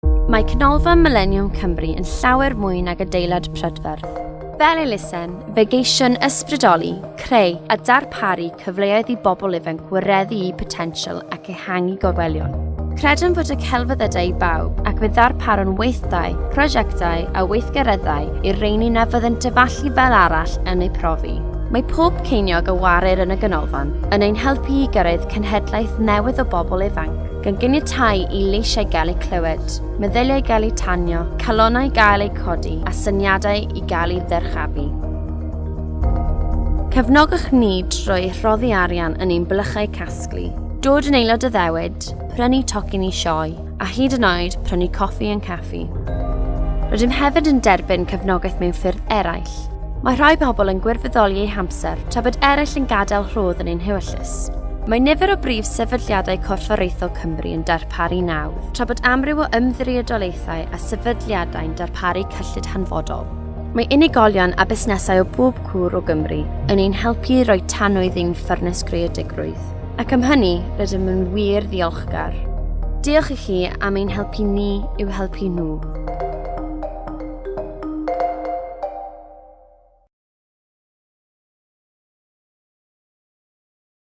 Mae Canolfan Mileniwm Cymru yn llawer mwy nag adeilad prydferth. Fel elusen, fe geision ysbrydoli, creu a darparu cyfleoedd i bobl ifanc gwireddu eu potensial ac ehangu gorwelion. Credym bod y celfyddydau i bawb ac fe ddarparon weithdai, prosiectau a weithgareddau i'r rheini na fyddent dyfallu fel arall yn eu profi. Mae pob ceiniog y warir yn y ganolfan yn ein helpu i gyrraedd cenhedlaeth newydd o bobl ifanc, gan ganiatáu i leisiau gael eu clywed, meddyliau gael eu tanio, calonnau gael eu codi a syniadau i gael eu ddyrchafu. Cefnogwch ni drwy rhoddi arian yn ein blychau casglu, dod yn aelod o ddewyd, prynu tocyn i sioe, a hyd yn oed prynu coffi yn caffi. Rydym hefyd yn derbyn cefnogaeth mewn ffyrdd eraill. Mae rhai pobl yn gwirfoddoli eu hamser tra bod eraill yn gadael rhodd yn ein hewyllus. Mae nifer o brif sefydliadau corfforaethol Cymru yn darparu nawdd, tra bod amryw o ymddiriedolaethau a sefydliadau'n darparu cyllid hanfodol. Mae unigolion a busnesau o bob cwr o Gymru yn ein helpu roi tanwydd i'n ffyrnes greadigrwydd, ac am hynny rydym yn wir ddiolchgar. Diolch i chi am ein helpu ni i'w helpu nhw.